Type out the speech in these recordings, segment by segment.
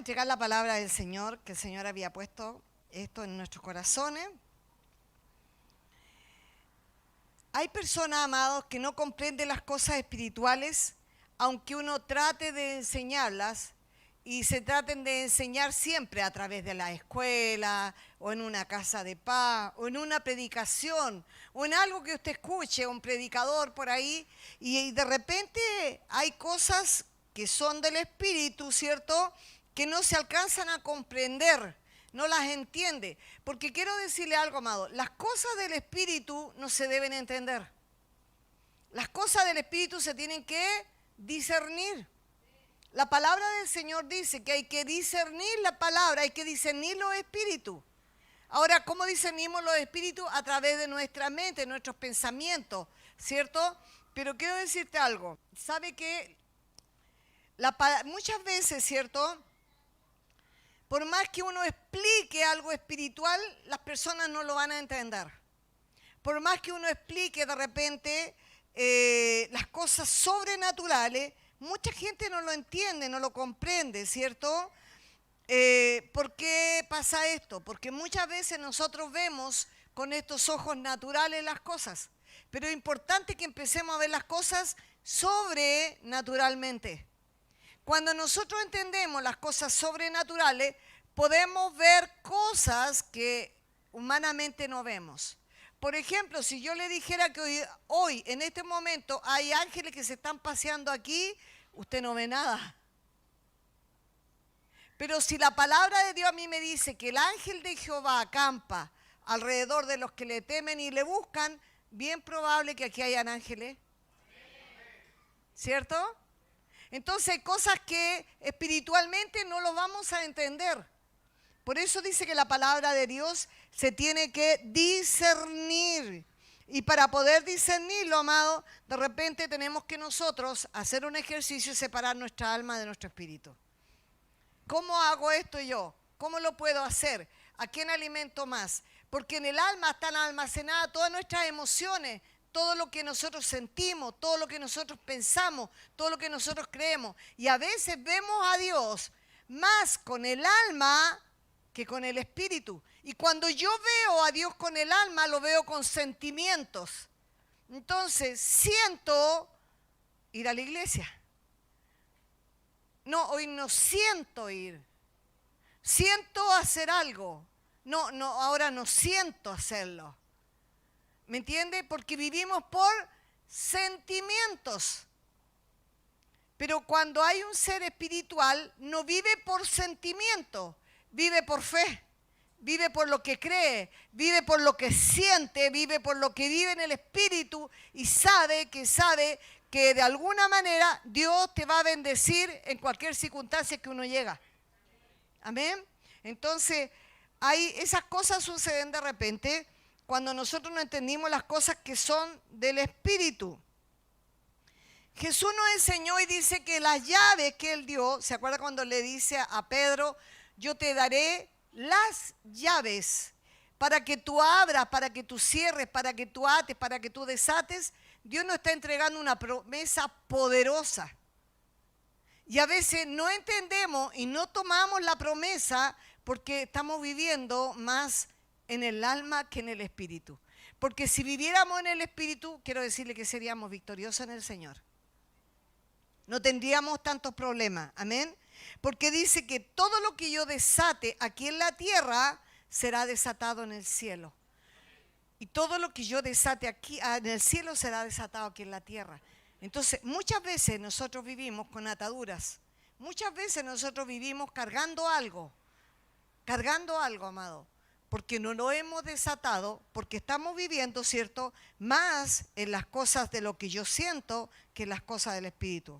entregar la palabra del Señor, que el Señor había puesto esto en nuestros corazones. Hay personas, amados, que no comprenden las cosas espirituales, aunque uno trate de enseñarlas, y se traten de enseñar siempre a través de la escuela, o en una casa de paz, o en una predicación, o en algo que usted escuche, un predicador por ahí, y de repente hay cosas que son del Espíritu, ¿cierto?, que no se alcanzan a comprender, no las entiende. Porque quiero decirle algo, amado, las cosas del Espíritu no se deben entender. Las cosas del Espíritu se tienen que discernir. La palabra del Señor dice que hay que discernir la palabra, hay que discernir los espíritus. Ahora, ¿cómo discernimos los espíritus? A través de nuestra mente, nuestros pensamientos, ¿cierto? Pero quiero decirte algo. ¿Sabe que muchas veces, ¿cierto?, por más que uno explique algo espiritual, las personas no lo van a entender. Por más que uno explique de repente las cosas sobrenaturales, mucha gente no lo entiende, no lo comprende, ¿cierto? ¿Por qué pasa esto? Porque muchas veces nosotros vemos con estos ojos naturales las cosas, pero es importante que empecemos a ver las cosas sobrenaturalmente. Cuando nosotros entendemos las cosas sobrenaturales, podemos ver cosas que humanamente no vemos. Por ejemplo, si yo le dijera que hoy, en este momento, hay ángeles que se están paseando aquí, usted no ve nada. Pero si la palabra de Dios a mí me dice que el ángel de Jehová acampa alrededor de los que le temen y le buscan, bien probable que aquí hayan ángeles. ¿Cierto? Entonces hay cosas que espiritualmente no lo vamos a entender. Por eso dice que la palabra de Dios se tiene que discernir. Y para poder discernirlo, amado, de repente tenemos que nosotros hacer un ejercicio y separar nuestra alma de nuestro espíritu. ¿Cómo hago esto yo? ¿Cómo lo puedo hacer? ¿A quién alimento más? Porque en el alma están almacenadas todas nuestras emociones, todo lo que nosotros sentimos, todo lo que nosotros pensamos, todo lo que nosotros creemos. Y a veces vemos a Dios más con el alma que con el espíritu. Y cuando yo veo a Dios con el alma, lo veo con sentimientos. Entonces, siento ir a la iglesia. No, hoy no siento ir. Siento hacer algo. No, ahora no siento hacerlo. ¿Me entiende? Porque vivimos por sentimientos. Pero cuando hay un ser espiritual, no vive por sentimiento, vive por fe, vive por lo que cree, vive por lo que siente, vive por lo que vive en el espíritu y sabe que de alguna manera Dios te va a bendecir en cualquier circunstancia que uno llega. Amén. Entonces, esas cosas suceden de repente cuando nosotros no entendimos las cosas que son del Espíritu. Jesús nos enseñó y dice que las llaves que Él dio, ¿se acuerda cuando le dice a Pedro, yo te daré las llaves para que tú abras, para que tú cierres, para que tú ates, para que tú desates? Dios nos está entregando una promesa poderosa. Y a veces no entendemos y no tomamos la promesa porque estamos viviendo más en el alma que en el espíritu. Porque si viviéramos en el espíritu, quiero decirle que seríamos victoriosos en el Señor. No tendríamos tantos problemas, amén. Porque dice que todo lo que yo desate aquí en la tierra será desatado en el cielo. Y todo lo que yo desate aquí en el cielo será desatado aquí en la tierra. Entonces, muchas veces nosotros vivimos con ataduras. Muchas veces nosotros vivimos cargando algo, amado. Porque no lo hemos desatado, porque estamos viviendo, ¿cierto?, más en las cosas de lo que yo siento que en las cosas del Espíritu.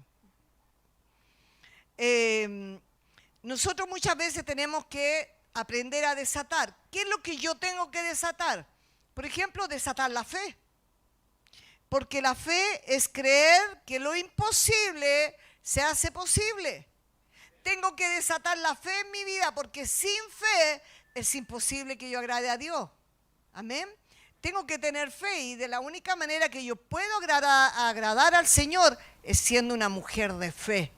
Nosotros muchas veces tenemos que aprender a desatar. ¿Qué es lo que yo tengo que desatar? Por ejemplo, desatar la fe. Porque la fe es creer que lo imposible se hace posible. Tengo que desatar la fe en mi vida porque sin fe es imposible que yo agrade a Dios. Amén. Tengo que tener fe y de la única manera que yo puedo agradar al Señor es siendo una mujer de fe.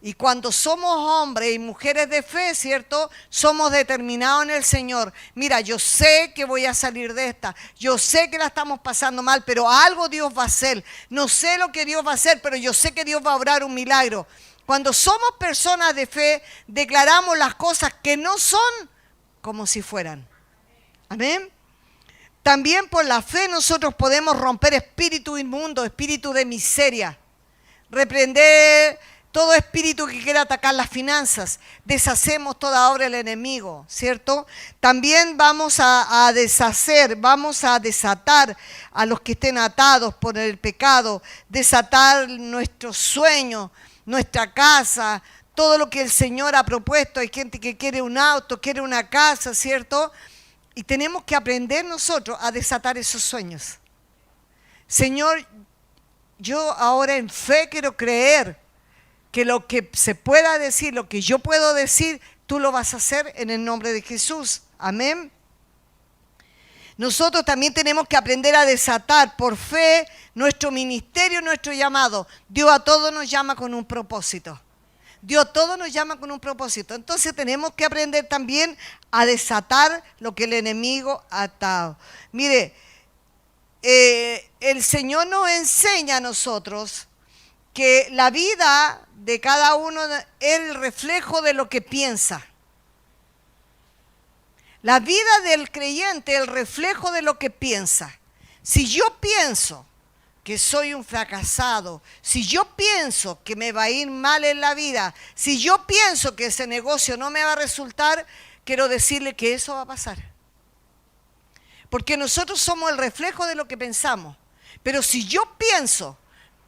Y cuando somos hombres y mujeres de fe, ¿cierto? Somos determinados en el Señor. Mira, yo sé que voy a salir de esta. Yo sé que la estamos pasando mal, pero algo Dios va a hacer. No sé lo que Dios va a hacer, pero yo sé que Dios va a obrar un milagro. Cuando somos personas de fe, declaramos las cosas que no son como si fueran. Amén. También por la fe nosotros podemos romper espíritu inmundo, espíritu de miseria. Reprender todo espíritu que quiera atacar las finanzas. Deshacemos toda obra del enemigo, ¿cierto? También vamos a deshacer, vamos a desatar a los que estén atados por el pecado, desatar nuestros sueños, nuestra casa, todo lo que el Señor ha propuesto. Hay gente que quiere un auto, quiere una casa, ¿cierto? Y tenemos que aprender nosotros a desatar esos sueños. Señor, yo ahora en fe quiero creer que lo que se pueda decir, lo que yo puedo decir, tú lo vas a hacer en el nombre de Jesús. Amén. Nosotros también tenemos que aprender a desatar por fe nuestro ministerio, nuestro llamado. Dios a todos nos llama con un propósito. Dios a todos nos llama con un propósito. Entonces tenemos que aprender también a desatar lo que el enemigo ha atado. Mire, el Señor nos enseña a nosotros que la vida de cada uno es el reflejo de lo que piensa. La vida del creyente es el reflejo de lo que piensa. Si yo pienso que soy un fracasado, si yo pienso que me va a ir mal en la vida, si yo pienso que ese negocio no me va a resultar, quiero decirle que eso va a pasar. Porque nosotros somos el reflejo de lo que pensamos. Pero si yo pienso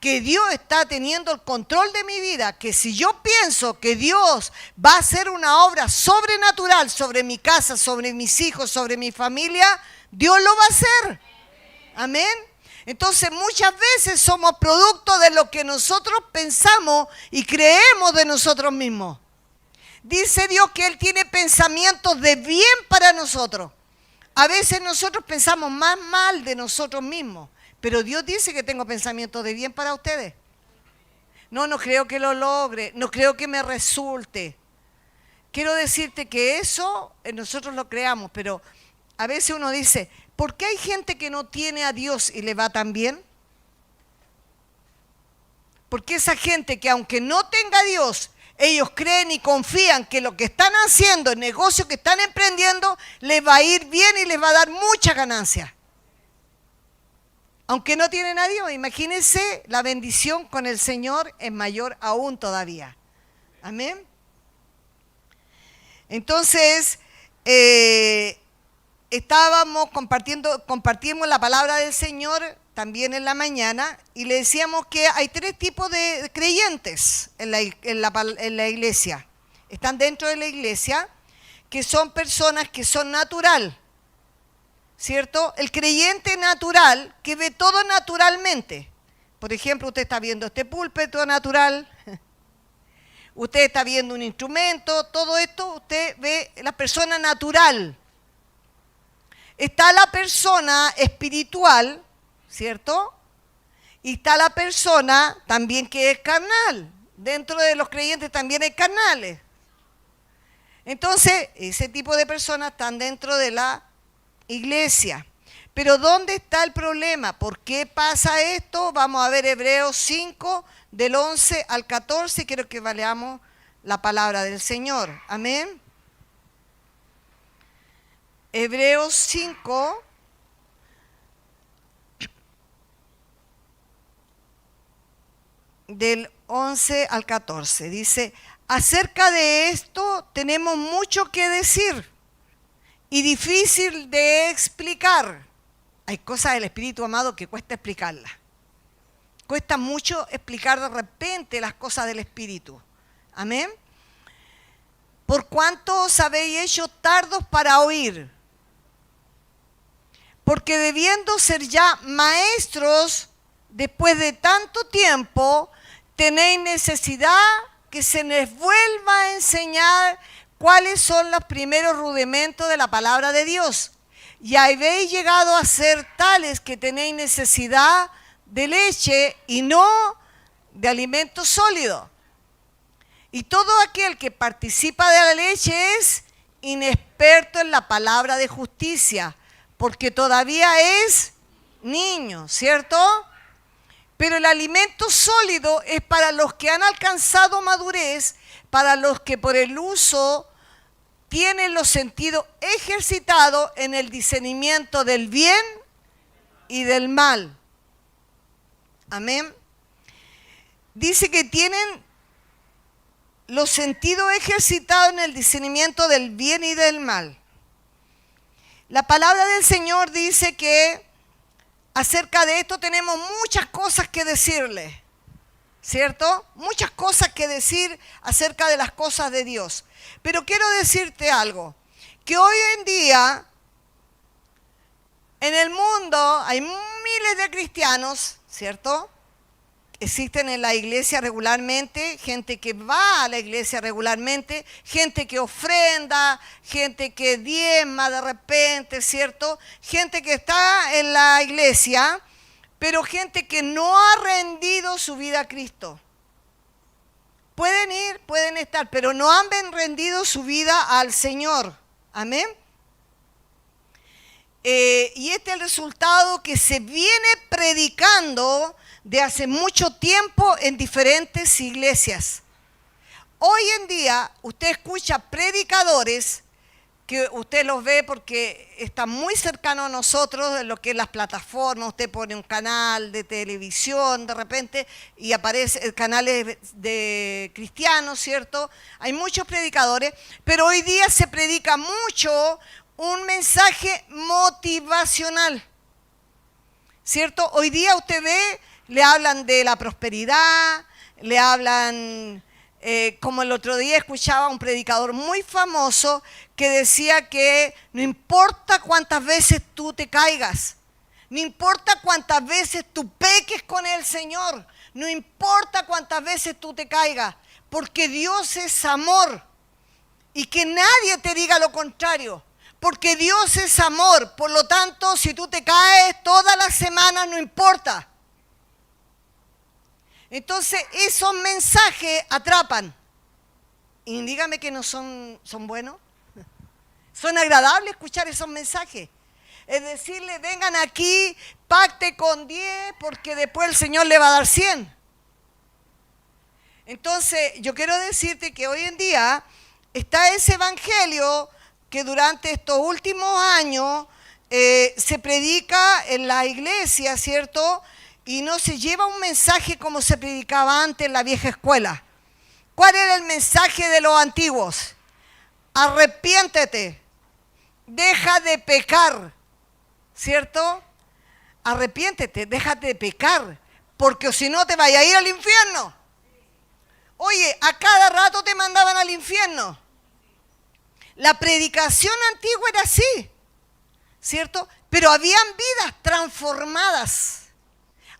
que Dios está teniendo el control de mi vida, que si yo pienso que Dios va a hacer una obra sobrenatural sobre mi casa, sobre mis hijos, sobre mi familia, Dios lo va a hacer. Amén. Entonces muchas veces somos producto de lo que nosotros pensamos y creemos de nosotros mismos. Dice Dios que Él tiene pensamientos de bien para nosotros. A veces nosotros pensamos más mal de nosotros mismos. Pero Dios dice que tengo pensamientos de bien para ustedes. No creo que lo logre, no creo que me resulte. Quiero decirte que eso nosotros lo creamos, pero a veces uno dice, ¿por qué hay gente que no tiene a Dios y le va tan bien? Porque esa gente que aunque no tenga a Dios, ellos creen y confían que lo que están haciendo, el negocio que están emprendiendo, les va a ir bien y les va a dar mucha ganancia. Aunque no tienen a Dios, imagínense, la bendición con el Señor es mayor aún todavía. Amén. Entonces, compartimos la palabra del Señor también en la mañana y le decíamos que hay 3 tipos de creyentes en la iglesia. Están dentro de la iglesia, que son personas que son natural. ¿Cierto? El creyente natural que ve todo naturalmente. Por ejemplo, usted está viendo este púlpito natural, usted está viendo un instrumento, todo esto usted ve la persona natural. Está la persona espiritual, ¿cierto? Y está la persona también que es carnal. Dentro de los creyentes también hay carnales. Entonces, ese tipo de personas están dentro de la iglesia. Pero ¿dónde está el problema? ¿Por qué pasa esto? Vamos a ver Hebreos 5, del 11 al 14. Quiero que leamos la palabra del Señor. Amén. Hebreos 5, del 11 al 14. Dice, acerca de esto tenemos mucho que decir y difícil de explicar. Hay cosas del Espíritu amado que cuesta explicarlas. Cuesta mucho explicar de repente las cosas del Espíritu. Amén. Por cuanto os habéis hecho tardos para oír, porque debiendo ser ya maestros después de tanto tiempo, tenéis necesidad que se les vuelva a enseñar cuáles son los primeros rudimentos de la palabra de Dios. Y habéis llegado a ser tales que tenéis necesidad de leche y no de alimento sólido. Y todo aquel que participa de la leche es inexperto en la palabra de justicia, porque todavía es niño, ¿cierto? Pero el alimento sólido es para los que han alcanzado madurez, para los que por el uso tienen los sentidos ejercitados en el discernimiento del bien y del mal. Amén. Dice que tienen los sentidos ejercitados en el discernimiento del bien y del mal. La palabra del Señor dice que acerca de esto tenemos muchas cosas que decirle, ¿cierto? Muchas cosas que decir acerca de las cosas de Dios. Pero quiero decirte algo, que hoy en día en el mundo hay miles de cristianos, ¿cierto? Existen en la iglesia regularmente, gente que va a la iglesia regularmente, gente que ofrenda, gente que diezma de repente, ¿cierto? Gente que está en la iglesia, pero gente que no ha rendido su vida a Cristo. Pueden ir, pueden estar, pero no han rendido su vida al Señor. Amén. Y este es el resultado que se viene predicando de hace mucho tiempo en diferentes iglesias. Hoy en día usted escucha predicadores que usted los ve porque están muy cercanos a nosotros en lo que es las plataformas. Usted pone un canal de televisión de repente y aparece canales de cristianos, ¿cierto? Hay muchos predicadores, pero hoy día se predica mucho un mensaje motivacional, ¿cierto? Hoy día usted ve, le hablan de la prosperidad, le hablan, como el otro día escuchaba a un predicador muy famoso que decía que no importa cuántas veces tú te caigas, no importa cuántas veces tú peques con el Señor, no importa cuántas veces tú te caigas, porque Dios es amor y que nadie te diga lo contrario. Porque Dios es amor, por lo tanto, si tú te caes todas las semanas, no importa. Entonces, esos mensajes atrapan. Y dígame que no son buenos. Son agradables escuchar esos mensajes. Es decirle, vengan aquí, pacte con 10, porque después el Señor le va a dar 100. Entonces, yo quiero decirte que hoy en día está ese evangelio que durante estos últimos años se predica en la iglesia, ¿cierto? Y no se lleva un mensaje como se predicaba antes en la vieja escuela. ¿Cuál era el mensaje de los antiguos? Arrepiéntete, deja de pecar, ¿cierto? Arrepiéntete, déjate de pecar, porque si no te vayas a ir al infierno. Oye, a cada rato te mandaban al infierno. La predicación antigua era así, ¿cierto? Pero habían vidas transformadas.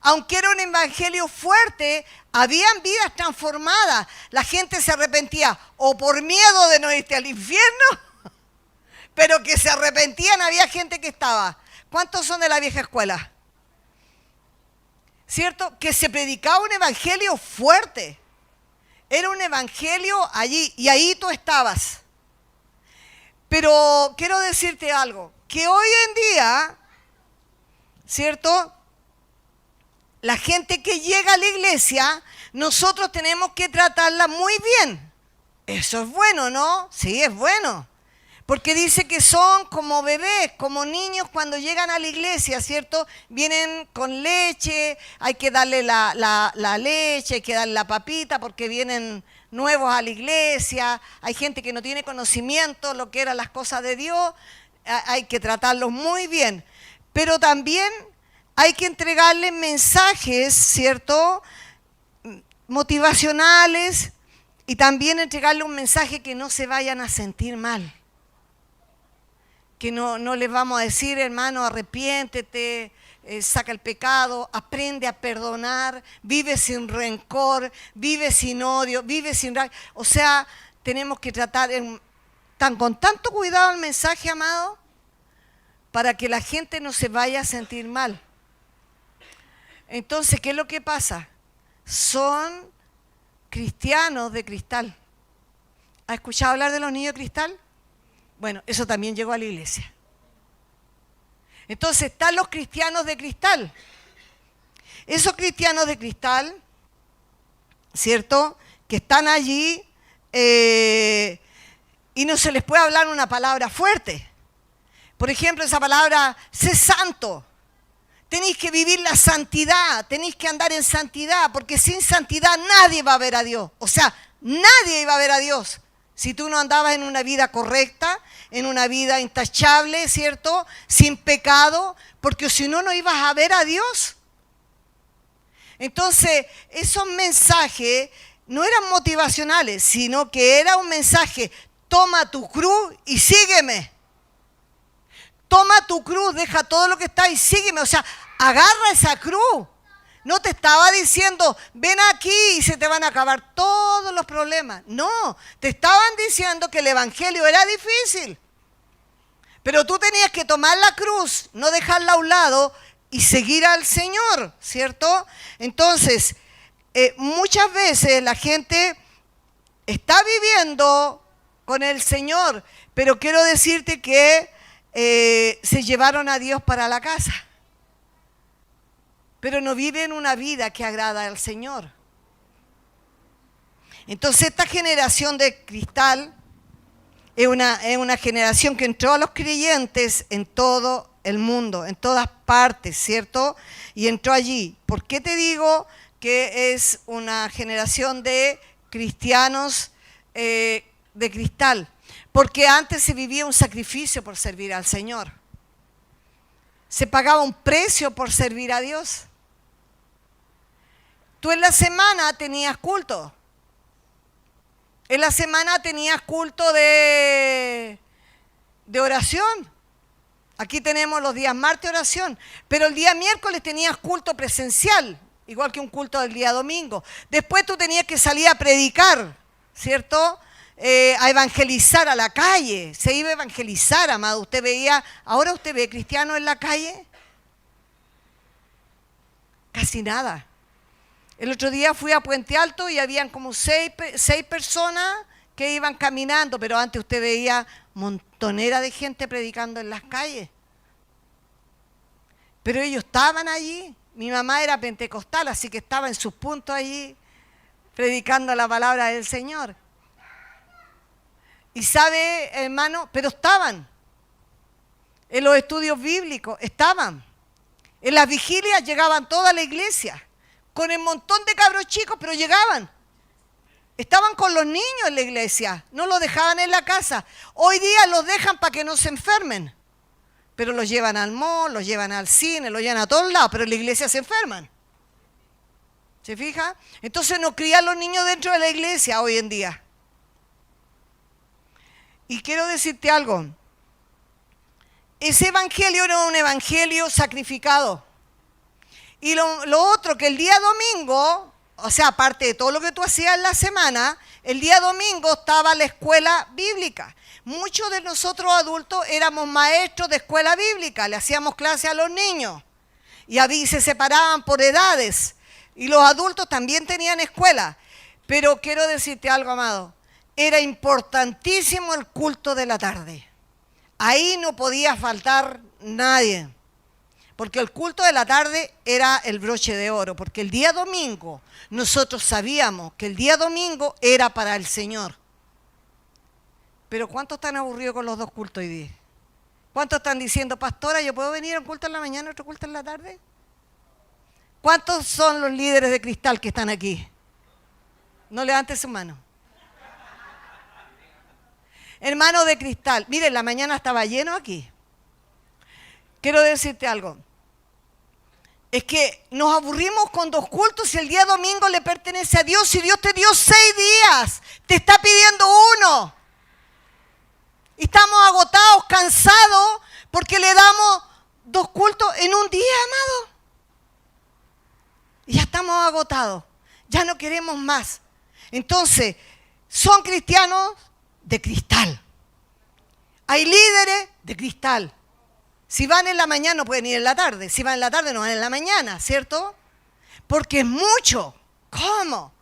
Aunque era un evangelio fuerte, habían vidas transformadas. La gente se arrepentía o por miedo de no irte al infierno, pero que se arrepentían, había gente que estaba. ¿Cuántos son de la vieja escuela? ¿Cierto? Que se predicaba un evangelio fuerte. Era un evangelio allí y ahí tú estabas. Pero quiero decirte algo, que hoy en día, ¿cierto? La gente que llega a la iglesia, nosotros tenemos que tratarla muy bien. Eso es bueno, ¿no? Sí, es bueno. Porque dice que son como bebés, como niños cuando llegan a la iglesia, ¿cierto? Vienen con leche, hay que darle la leche, hay que darle la papita porque vienen nuevos a la iglesia. Hay gente que no tiene conocimiento de lo que eran las cosas de Dios, hay que tratarlos muy bien. Pero también hay que entregarles mensajes, ¿cierto? Motivacionales y también entregarles un mensaje que no se vayan a sentir mal. Que no les vamos a decir, hermano, arrepiéntete, saca el pecado, aprende a perdonar, vive sin rencor, vive sin odio, vive sin rabia. O sea, tenemos que tratar con tanto cuidado el mensaje, amado, para que la gente no se vaya a sentir mal. Entonces, ¿qué es lo que pasa? Son cristianos de cristal. ¿Ha escuchado hablar de los niños de cristal? Bueno, eso también llegó a la iglesia. Entonces están los cristianos de cristal. Esos cristianos de cristal, ¿cierto?, que están allí y no se les puede hablar una palabra fuerte. Por ejemplo, esa palabra, sé santo. Tenéis que vivir la santidad, tenéis que andar en santidad, porque sin santidad nadie va a ver a Dios. O sea, nadie iba a ver a Dios si tú no andabas en una vida correcta, en una vida intachable, ¿cierto?, sin pecado, porque si no, no ibas a ver a Dios. Entonces, esos mensajes no eran motivacionales, sino que era un mensaje: toma tu cruz y sígueme. Toma tu cruz, deja todo lo que está y sígueme. O sea, agarra esa cruz. No te estaba diciendo, ven aquí y se te van a acabar todos los problemas. No, te estaban diciendo que el evangelio era difícil. Pero tú tenías que tomar la cruz, no dejarla a un lado y seguir al Señor, ¿cierto? Entonces, muchas veces la gente está viviendo con el Señor, pero quiero decirte que se llevaron a Dios para la casa, pero no viven una vida que agrada al Señor. Entonces esta generación de cristal es una generación que entró a los creyentes en todo el mundo, en todas partes, ¿cierto? Y entró allí. ¿Por qué te digo que es una generación de cristianos de cristal? Porque antes se vivía un sacrificio por servir al Señor. Se pagaba un precio por servir a Dios. Tú en la semana tenías culto. En la semana tenías culto de oración. Aquí tenemos los días martes oración. Pero el día miércoles tenías culto presencial, igual que un culto del día domingo. Después tú tenías que salir a predicar, ¿cierto?, a evangelizar a la calle. Se iba a evangelizar, amado. Usted veía, ahora usted ve cristianos en la calle. Casi nada. El otro día fui a Puente Alto y habían como seis personas que iban caminando, pero antes usted veía montonera de gente predicando en las calles. Pero ellos estaban allí. Mi mamá era pentecostal, así que estaba en sus puntos allí predicando la palabra del Señor. Y sabe, hermano, pero estaban en los estudios bíblicos, estaban. En las vigilias llegaban toda la iglesia, con el montón de cabros chicos, pero llegaban. Estaban con los niños en la iglesia, no los dejaban en la casa. Hoy día los dejan para que no se enfermen, pero los llevan al mall, los llevan al cine, los llevan a todos lados, pero en la iglesia se enferman. ¿Se fija? Entonces no crían los niños dentro de la iglesia hoy en día. Y quiero decirte algo, ese evangelio era un evangelio sacrificado. Y lo otro, que el día domingo, o sea, aparte de todo lo que tú hacías en la semana, el día domingo estaba la escuela bíblica. Muchos de nosotros adultos éramos maestros de escuela bíblica, le hacíamos clase a los niños. Y se separaban por edades. Y los adultos también tenían escuela. Pero quiero decirte algo, amado. Era importantísimo el culto de la tarde. Ahí no podía faltar nadie. Porque el culto de la tarde era el broche de oro. Porque el día domingo, nosotros sabíamos que el día domingo era para el Señor. Pero ¿cuántos están aburridos con los dos cultos hoy día? ¿Cuántos están diciendo, pastora, yo puedo venir a un culto en la mañana y otro culto en la tarde? ¿Cuántos son los líderes de cristal que están aquí? No levante su mano. Hermano de cristal, miren, la mañana estaba lleno aquí. Quiero decirte algo. Es que nos aburrimos con dos cultos y el día domingo le pertenece a Dios y Dios te dio 6 días. Te está pidiendo uno. Y estamos agotados, cansados, porque le damos 2 cultos en un día, amado. Y ya estamos agotados. Ya no queremos más. Entonces, son cristianos de cristal. Hay líderes de cristal. Si van en la mañana no pueden ir en la tarde. Si van en la tarde no van en la mañana, ¿cierto? Porque es mucho. ¿Cómo?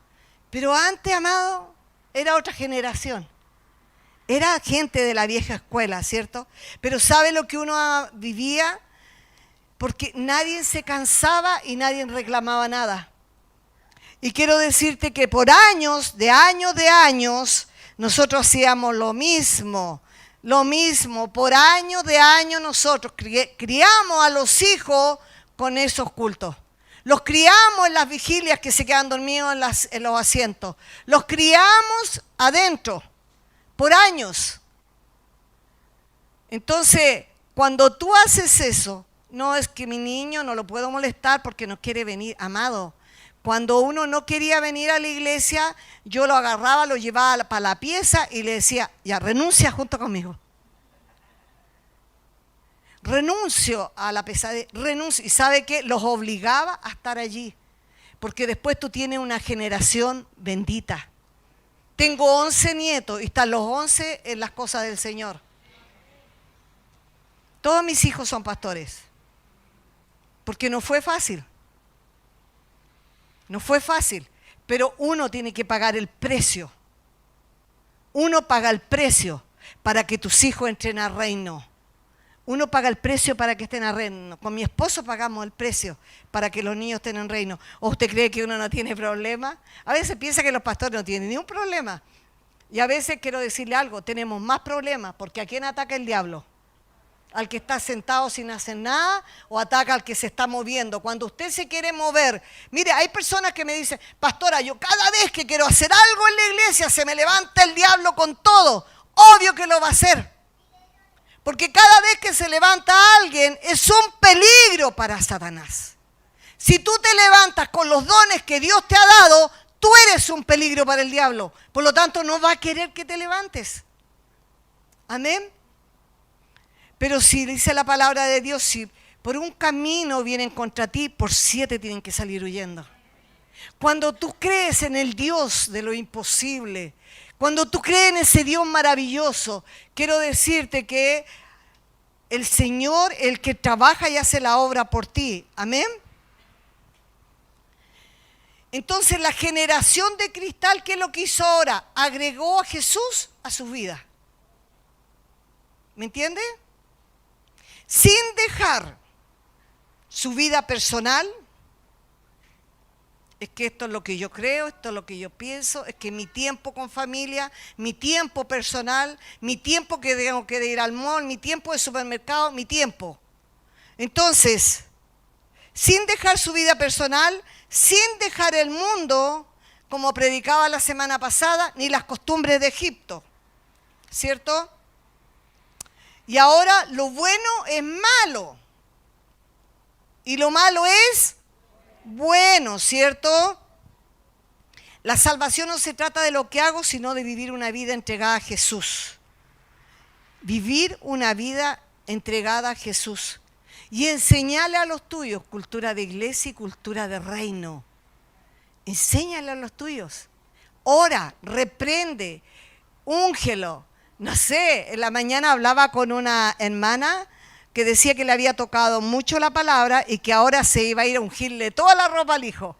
Pero antes, amado, era otra generación. Era gente de la vieja escuela, ¿cierto? Pero ¿sabe lo que uno vivía? Porque nadie se cansaba y nadie reclamaba nada. Y quiero decirte que por años, de años, nosotros hacíamos lo mismo, por años de años nosotros criamos a los hijos con esos cultos. Los criamos en las vigilias que se quedan dormidos en los asientos. Los criamos adentro, por años. Entonces, cuando tú haces eso, no es que mi niño no lo puedo molestar porque no quiere venir, amado. Cuando uno no quería venir a la iglesia, yo lo agarraba, lo llevaba para la pieza y le decía, ya, renuncia junto conmigo. Renuncio a la pesadilla, renuncio. ¿Y sabe qué? Los obligaba a estar allí. Porque después tú tienes una generación bendita. Tengo 11 nietos y están los 11 en las cosas del Señor. Todos mis hijos son pastores. Porque no fue fácil. No fue fácil. Pero uno tiene que pagar el precio. Uno paga el precio para que tus hijos entren al reino. Uno paga el precio para que estén en reino. Con mi esposo pagamos el precio para que los niños estén en reino. ¿O usted cree que uno no tiene problema? A veces piensa que los pastores no tienen ni un problema. Y a veces quiero decirle algo, tenemos más problemas porque ¿a quién ataca el diablo? ¿Al que está sentado sin hacer nada o ataca al que se está moviendo? Cuando usted se quiere mover, mire, hay personas que me dicen, pastora, yo cada vez que quiero hacer algo en la iglesia se me levanta el diablo con todo. Obvio que lo va a hacer. Porque cada vez que se levanta alguien es un peligro para Satanás. Si tú te levantas con los dones que Dios te ha dado, tú eres un peligro para el diablo. Por lo tanto, no va a querer que te levantes. Amén. Pero si dice la palabra de Dios, si por un camino vienen contra ti, por 7 tienen que salir huyendo. Cuando tú crees en el Dios de lo imposible, cuando tú crees en ese Dios maravilloso, quiero decirte que el Señor, el que trabaja y hace la obra por ti. Amén. Entonces la generación de cristal, ¿qué es lo que hizo ahora? Agregó a Jesús a su vida. ¿Me entiende? Sin dejar su vida personal. Es que esto es lo que yo creo, esto es lo que yo pienso, es que mi tiempo con familia, mi tiempo personal, mi tiempo que tengo que ir al mall, mi tiempo de supermercado, mi tiempo. Entonces, sin dejar su vida personal, sin dejar el mundo, como predicaba la semana pasada, ni las costumbres de Egipto, ¿cierto? Y ahora lo bueno es malo y lo malo es bueno, ¿cierto? La salvación no se trata de lo que hago, sino de vivir una vida entregada a Jesús. Vivir una vida entregada a Jesús. Y enseñarle a los tuyos cultura de iglesia y cultura de reino. Enséñale a los tuyos. Ora, reprende, úngelo. No sé, en la mañana hablaba con una hermana que decía que le había tocado mucho la palabra y que ahora se iba a ir a ungirle toda la ropa al hijo.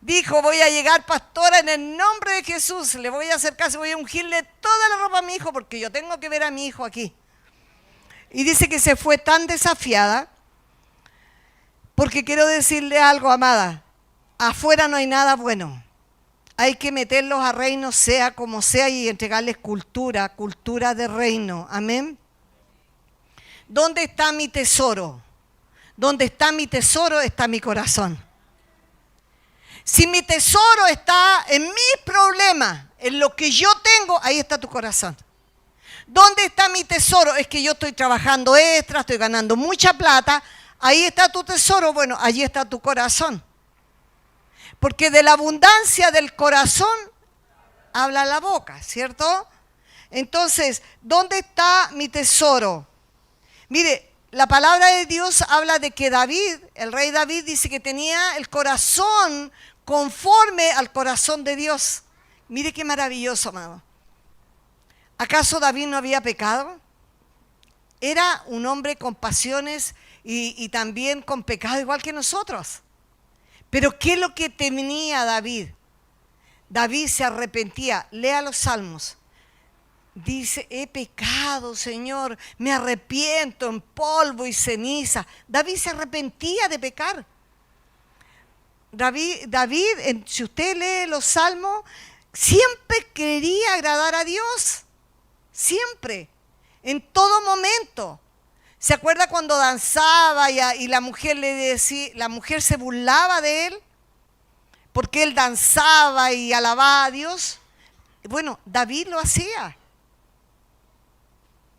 Dijo, voy a llegar, pastora, en el nombre de Jesús, le voy a hacer caso, voy a ungirle toda la ropa a mi hijo porque yo tengo que ver a mi hijo aquí. Y dice que se fue tan desafiada porque quiero decirle algo, amada, afuera no hay nada bueno. Hay que meterlos a reino sea como sea y entregarles cultura de reino. Amén. ¿Dónde está mi tesoro? ¿Dónde está mi tesoro está mi corazón? Si mi tesoro está en mis problemas, en lo que yo tengo, ahí está tu corazón. ¿Dónde está mi tesoro? Es que yo estoy trabajando extra, estoy ganando mucha plata. Ahí está tu tesoro, bueno, allí está tu corazón. Porque de la abundancia del corazón habla la boca, ¿cierto? Entonces, ¿dónde está mi tesoro? Mire, la palabra de Dios habla de que David, el rey David, dice que tenía el corazón conforme al corazón de Dios. Mire qué maravilloso, amado. ¿Acaso David no había pecado? Era un hombre con pasiones y también con pecado igual que nosotros. Pero ¿qué es lo que tenía David? David se arrepentía. Lea los salmos. Dice, he pecado, Señor, me arrepiento en polvo y ceniza. David se arrepentía de pecar. David, si usted lee los salmos, siempre quería agradar a Dios. Siempre, en todo momento. ¿Se acuerda cuando danzaba y la mujer le decía, la mujer se burlaba de él? Porque él danzaba y alababa a Dios. Bueno, David lo hacía.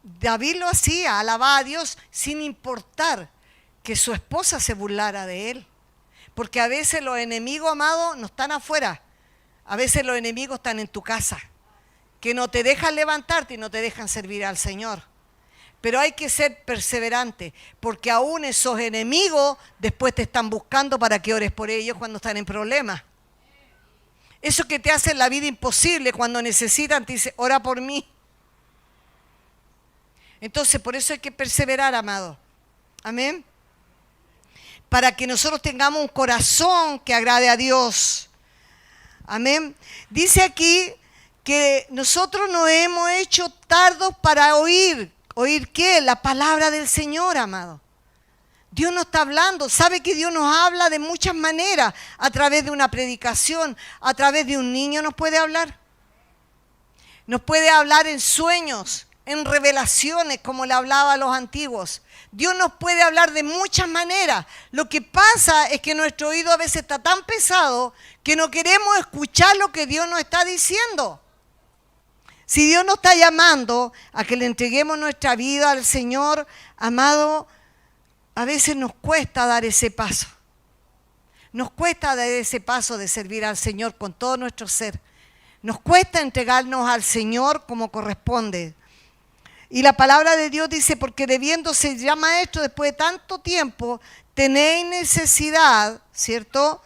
David lo hacía, alababa a Dios sin importar que su esposa se burlara de él. Porque a veces los enemigos, amados, no están afuera. A veces los enemigos están en tu casa, que no te dejan levantarte y no te dejan servir al Señor. Pero hay que ser perseverante, porque aún esos enemigos después te están buscando para que ores por ellos cuando están en problemas. Eso que te hace la vida imposible cuando necesitan, te dice, ora por mí. Entonces, por eso hay que perseverar, amado. Amén. Para que nosotros tengamos un corazón que agrade a Dios. Amén. Dice aquí que nosotros nos hemos hecho tardos para oír. ¿Oír qué? La palabra del Señor, amado. Dios nos está hablando. Sabe que Dios nos habla de muchas maneras. A través de una predicación, a través de un niño nos puede hablar. Nos puede hablar en sueños, en revelaciones, como le hablaba a los antiguos. Dios nos puede hablar de muchas maneras. Lo que pasa es que nuestro oído a veces está tan pesado que no queremos escuchar lo que Dios nos está diciendo. Si Dios nos está llamando a que le entreguemos nuestra vida al Señor, amado, a veces nos cuesta dar ese paso. Nos cuesta dar ese paso de servir al Señor con todo nuestro ser. Nos cuesta entregarnos al Señor como corresponde. Y la palabra de Dios dice, porque debiéndose ya maestro después de tanto tiempo, tenéis necesidad, ¿cierto?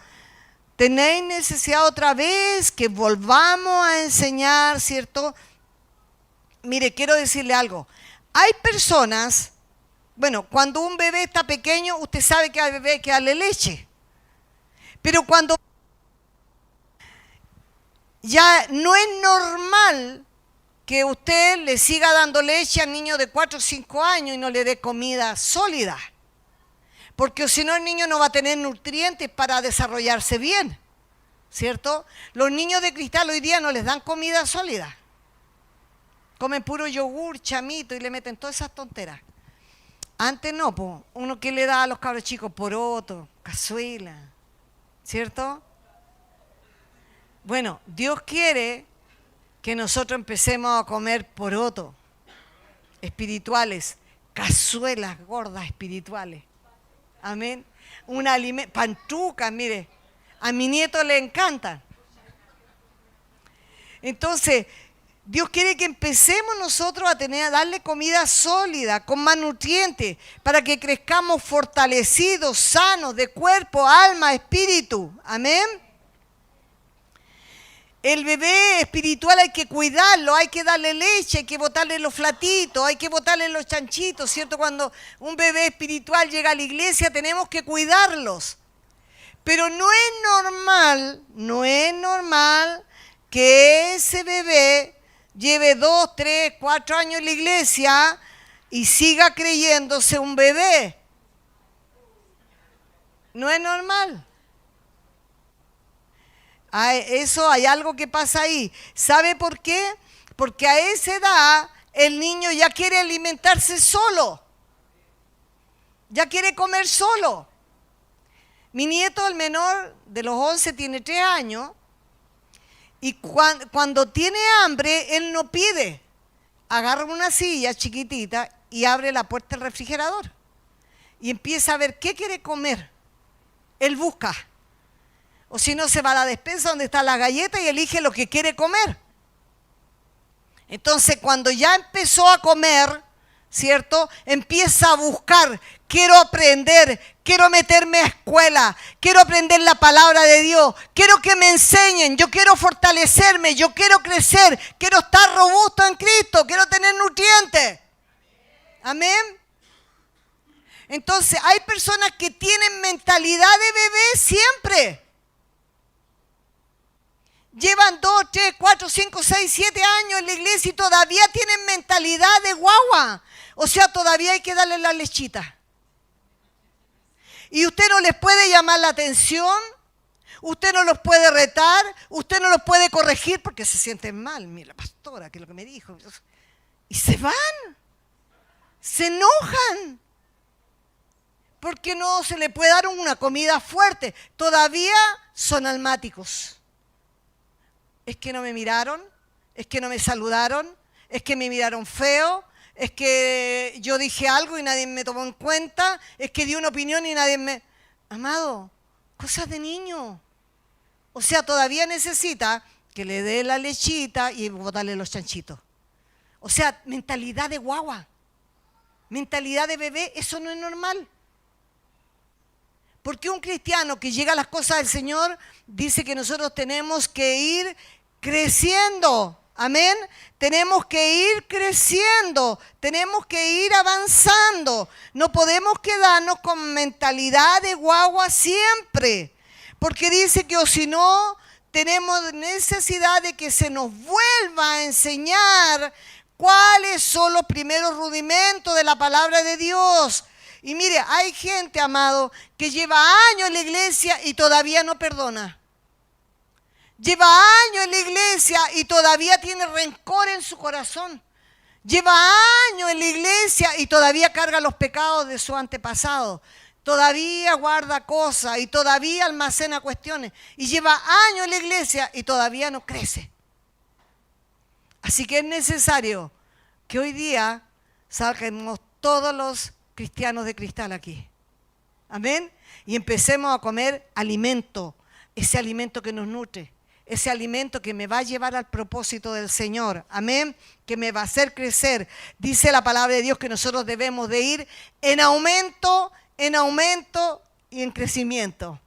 Tenéis necesidad otra vez que volvamos a enseñar, ¿cierto? Mire, quiero decirle algo. Hay personas, bueno, cuando un bebé está pequeño, usted sabe que al bebé hay que darle leche. Pero cuando ya no es normal que usted le siga dando leche al niño de 4 o 5 años y no le dé comida sólida. Porque si no, el niño no va a tener nutrientes para desarrollarse bien, ¿cierto? Los niños de cristal hoy día no les dan comida sólida. Comen puro yogur, chamito y le meten todas esas tonteras. Antes no, pues, uno que le da a los cabros chicos poroto, cazuela, ¿cierto? Bueno, Dios quiere que nosotros empecemos a comer poroto espirituales, cazuelas gordas espirituales. Amén. Pantrucas, mire, a mi nieto le encantan. Entonces, Dios quiere que empecemos nosotros a darle comida sólida, con más nutrientes, para que crezcamos fortalecidos, sanos, de cuerpo, alma, espíritu. Amén. El bebé espiritual hay que cuidarlo, hay que darle leche, hay que botarle los flatitos, hay que botarle los chanchitos, ¿cierto? Cuando un bebé espiritual llega a la iglesia tenemos que cuidarlos. Pero no es normal que ese bebé lleve 2, 3, 4 años en la iglesia y siga creyéndose un bebé. No es normal. Eso hay algo que pasa ahí. ¿Sabe por qué? Porque a esa edad el niño ya quiere alimentarse solo. Ya quiere comer solo. Mi nieto, el menor de los 11, tiene 3 años. Y cuando tiene hambre, él no pide. Agarra una silla chiquitita y abre la puerta del refrigerador. Y empieza a ver qué quiere comer. Él busca. O si no, se va a la despensa donde está la galleta y elige lo que quiere comer. Entonces, cuando ya empezó a comer, ¿cierto? Empieza a buscar, quiero aprender, quiero meterme a escuela, quiero aprender la palabra de Dios, quiero que me enseñen, yo quiero fortalecerme, yo quiero crecer, quiero estar robusto en Cristo, quiero tener nutrientes. Amén. Entonces, hay personas que tienen mentalidad de bebé siempre. Llevan 2, 3, 4, 5, 6, 7 años en la iglesia y todavía tienen mentalidad de guagua. O sea, todavía hay que darle la lechita. Y usted no les puede llamar la atención, usted no los puede retar, usted no los puede corregir porque se sienten mal. Mira, la pastora, que es lo que me dijo. Y se van, se enojan. Porque no se le puede dar una comida fuerte. Todavía son almáticos. Es que no me miraron, es que no me saludaron, es que me miraron feo, es que yo dije algo y nadie me tomó en cuenta, es que di una opinión y nadie me... Amado, cosas de niño. O sea, todavía necesita que le dé la lechita y botarle los chanchitos. O sea, mentalidad de guagua, mentalidad de bebé, eso no es normal. Porque un cristiano que llega a las cosas del Señor dice que nosotros tenemos que ir creciendo. Amén. Tenemos que ir creciendo, tenemos que ir avanzando. No podemos quedarnos con mentalidad de guagua siempre. Porque dice que o si no, tenemos necesidad de que se nos vuelva a enseñar cuáles son los primeros rudimentos de la palabra de Dios. Y mire, hay gente, amado, que lleva años en la iglesia y todavía no perdona. Lleva años en la iglesia y todavía tiene rencor en su corazón. Lleva años en la iglesia y todavía carga los pecados de su antepasado. Todavía guarda cosas y todavía almacena cuestiones. Y lleva años en la iglesia y todavía no crece. Así que es necesario que hoy día salgamos todos los cristianos de cristal aquí. Amén. Y empecemos a comer alimento, ese alimento que nos nutre, ese alimento que me va a llevar al propósito del Señor. Amén. Que me va a hacer crecer. Dice la palabra de Dios que nosotros debemos de ir en aumento y en crecimiento.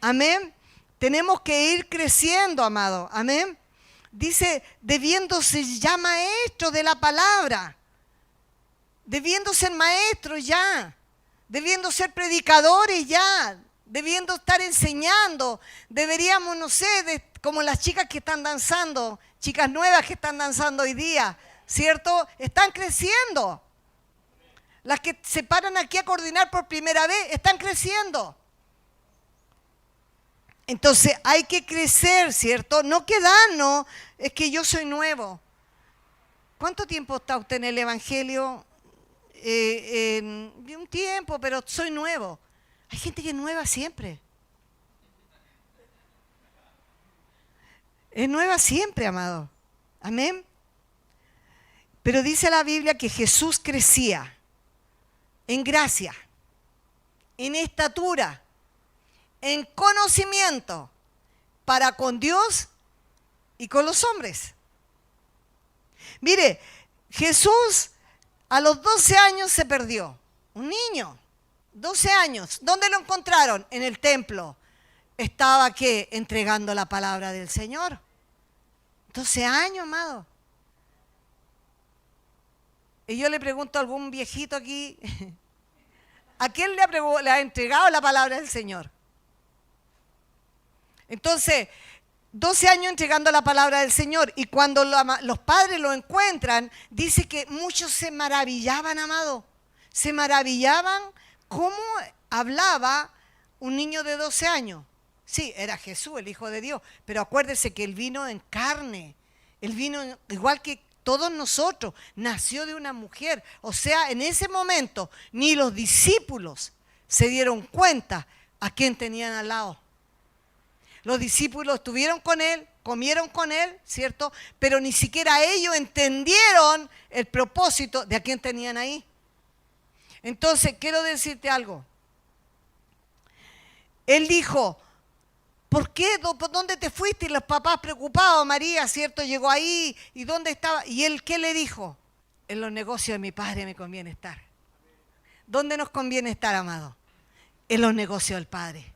Amén. Tenemos que ir creciendo, amado. Amén. Dice, debiéndose ya maestro de la palabra. Debiendo ser maestros ya, debiendo ser predicadores ya, debiendo estar enseñando, deberíamos, no sé, como las chicas que están danzando, chicas nuevas que están danzando hoy día, ¿cierto? Están creciendo. Las que se paran aquí a coordinar por primera vez, están creciendo. Entonces hay que crecer, ¿cierto? No quedarnos, es que yo soy nuevo. ¿Cuánto tiempo está usted en el Evangelio? Un tiempo, pero soy nuevo. Hay gente que es nueva siempre. Es nueva siempre, amado. Amén. Pero dice la Biblia que Jesús crecía en gracia, en estatura, en conocimiento para con Dios y con los hombres. Mire, Jesús a los 12 años se perdió. Un niño, 12 años. ¿Dónde lo encontraron? En el templo. Estaba, ¿qué? Entregando la palabra del Señor. 12 años, amado. Y yo le pregunto a algún viejito aquí, ¿a quién le ha entregado la palabra del Señor? Entonces, 12 años entregando la palabra del Señor. Y cuando los padres lo encuentran, dice que muchos se maravillaban, amado. Se maravillaban cómo hablaba un niño de 12 años. Sí, era Jesús, el Hijo de Dios. Pero acuérdese que Él vino en carne. Él vino igual que todos nosotros. Nació de una mujer. O sea, en ese momento, ni los discípulos se dieron cuenta a quién tenían al lado. Los discípulos estuvieron con Él, comieron con Él, ¿cierto? Pero ni siquiera ellos entendieron el propósito de a quién tenían ahí. Entonces, quiero decirte algo. Él dijo, ¿por qué? ¿Por dónde te fuiste? Y los papás preocupados, María, ¿cierto? Llegó ahí, ¿y dónde estaba? ¿Y él qué le dijo? En los negocios de mi Padre me conviene estar. ¿Dónde nos conviene estar, amado? En los negocios del Padre.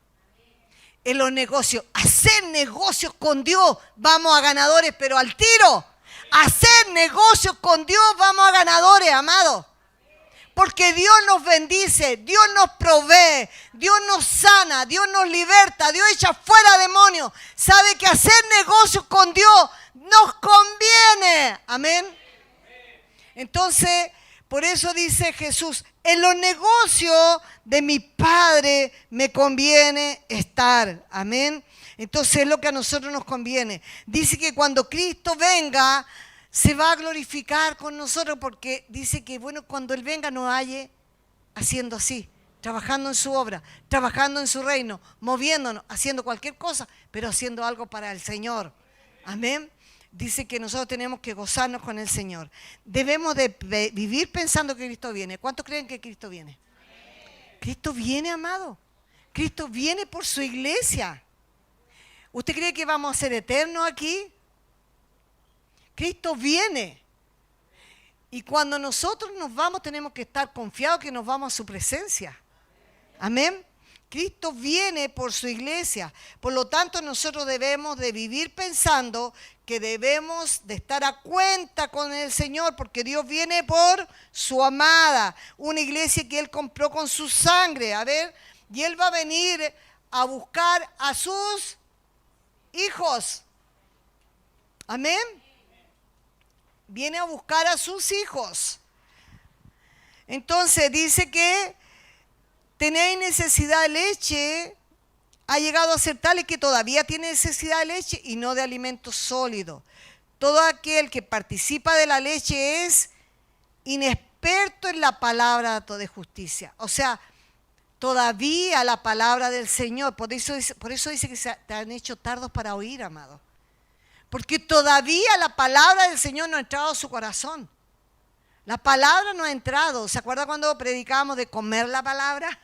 En los negocios, hacer negocios con Dios, vamos a ganadores, pero al tiro. Hacer negocios con Dios, vamos a ganadores, amado. porque Dios nos bendice, Dios nos provee, Dios nos sana, Dios nos liberta, Dios echa fuera demonios. Sabe que hacer negocios con Dios nos conviene. Amén. Entonces, por eso dice Jesús, en los negocios de mi Padre me conviene estar. Amén. Entonces es lo que a nosotros nos conviene. Dice que cuando Cristo venga, se va a glorificar con nosotros, porque dice que bueno, cuando Él venga nos halle haciendo así, trabajando en su obra, trabajando en su reino, moviéndonos, haciendo cualquier cosa, pero haciendo algo para el Señor. Amén. Dice que nosotros tenemos que gozarnos con el Señor. Debemos de vivir pensando que Cristo viene. ¿Cuántos creen que Cristo viene? Cristo viene, amado. Cristo viene por su iglesia. ¿Usted cree que vamos a ser eternos aquí? Cristo viene. Y cuando nosotros nos vamos, tenemos que estar confiados que nos vamos a su presencia. Amén. Cristo viene por su iglesia. Por lo tanto, nosotros debemos de vivir pensando que debemos de estar a cuenta con el Señor, porque Dios viene por su amada, una iglesia que Él compró con su sangre. A ver, y Él va a venir a buscar a sus hijos. Amén. Viene a buscar a sus hijos. Entonces dice que tenéis necesidad de leche, ha llegado a ser tal que todavía tiene necesidad de leche y no de alimento sólido. Todo aquel que participa de la leche es inexperto en la palabra de justicia. O sea, todavía la palabra del Señor, por eso dice que se te han hecho tardos para oír, amado. Porque todavía la palabra del Señor no ha entrado a su corazón. La palabra no ha entrado. ¿Se acuerda cuando predicábamos de comer la palabra?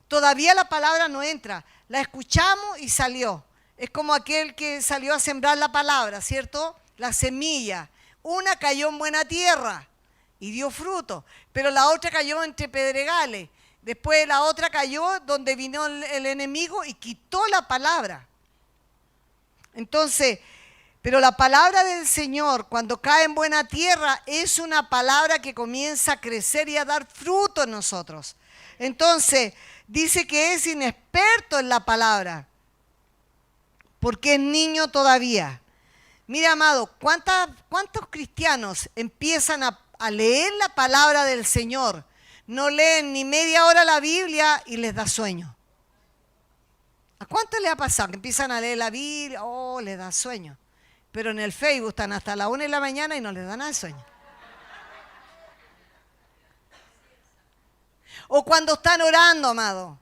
Todavía la palabra no entra. La escuchamos y salió. Es como aquel que salió a sembrar la palabra, ¿cierto? La semilla. Una cayó en buena tierra y dio fruto, pero la otra cayó entre pedregales. Después la otra cayó donde vino el enemigo y quitó la palabra. Entonces, pero la palabra del Señor, cuando cae en buena tierra, es una palabra que comienza a crecer y a dar fruto en nosotros. Entonces, dice que es inexperto en la palabra, porque es niño todavía. Mira, amado, ¿cuántos cristianos empiezan a leer la palabra del Señor? No leen ni media hora la Biblia y les da sueño. ¿A cuánto le ha pasado que empiezan a leer la Biblia? Oh, les da sueño. Pero en el Facebook están hasta la 1 de la mañana y no les da nada de sueño. O cuando están orando, amado,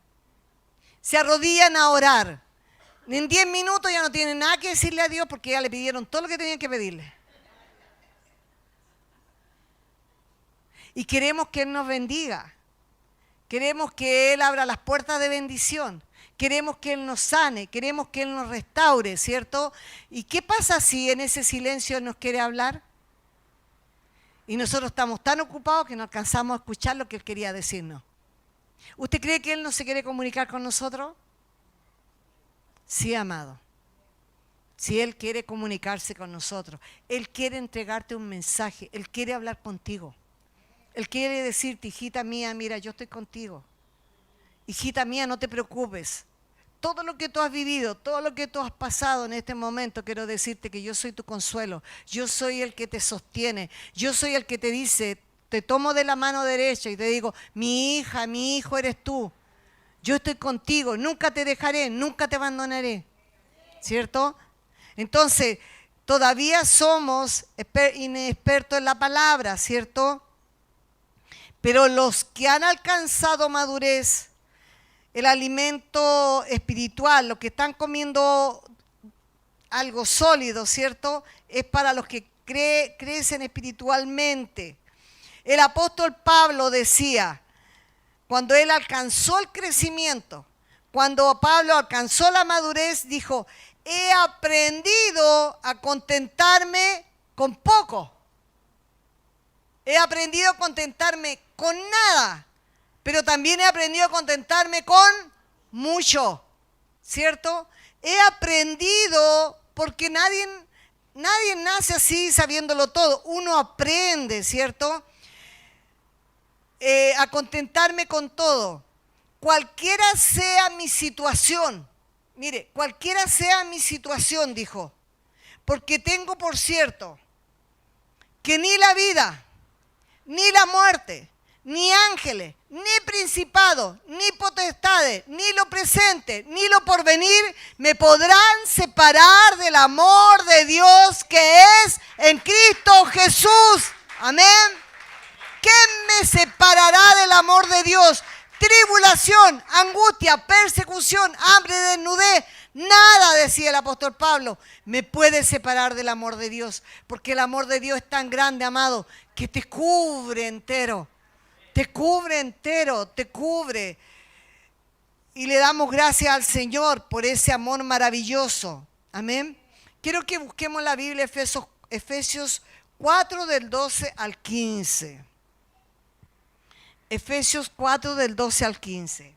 se arrodillan a orar. En 10 minutos ya no tienen nada que decirle a Dios porque ya le pidieron todo lo que tenían que pedirle. Y queremos que Él nos bendiga. Queremos que Él abra las puertas de bendición. Queremos que Él nos sane, queremos que Él nos restaure, ¿cierto? ¿Y qué pasa si en ese silencio Él nos quiere hablar? Y nosotros estamos tan ocupados que no alcanzamos a escuchar lo que Él quería decirnos. ¿Usted cree que Él no se quiere comunicar con nosotros? Sí, amado. Si Él quiere comunicarse con nosotros, Él quiere entregarte un mensaje, Él quiere hablar contigo. Él quiere decirte, hijita mía, mira, yo estoy contigo. Hijita mía, no te preocupes. Todo lo que tú has vivido, todo lo que tú has pasado en este momento, quiero decirte que yo soy tu consuelo. Yo soy el que te sostiene. Yo soy el que te dice, te tomo de la mano derecha y te digo, mi hija, mi hijo eres tú. Yo estoy contigo, nunca te dejaré, nunca te abandonaré. ¿Cierto? Entonces, todavía somos inexpertos en la palabra, ¿cierto? Pero los que han alcanzado madurez, el alimento espiritual, los que están comiendo algo sólido, ¿cierto? Es para los que crecen espiritualmente. El apóstol Pablo decía, cuando él alcanzó el crecimiento, cuando Pablo alcanzó la madurez, dijo, he aprendido a contentarme con poco. He aprendido a contentarme con nada. Pero también he aprendido a contentarme con mucho, ¿cierto? He aprendido, porque nadie nace así sabiéndolo todo. Uno aprende, ¿cierto? a contentarme con todo, cualquiera sea mi situación. Mire, cualquiera sea mi situación, dijo, porque tengo por cierto que ni la vida, ni la muerte, ni ángeles, ni principados, ni potestades, ni lo presente, ni lo porvenir, me podrán separar del amor de Dios que es en Cristo Jesús. Amén. ¿Quién me separará del amor de Dios? Tribulación, angustia, persecución, hambre, desnudez. Nada, decía el apóstol Pablo, me puede separar del amor de Dios, porque el amor de Dios es tan grande, amado, que te cubre entero. Te cubre entero, te cubre. Y le damos gracias al Señor por ese amor maravilloso. Amén. Quiero que busquemos la Biblia, Efesios 4 del 12 al 15. Efesios 4 del 12 al 15.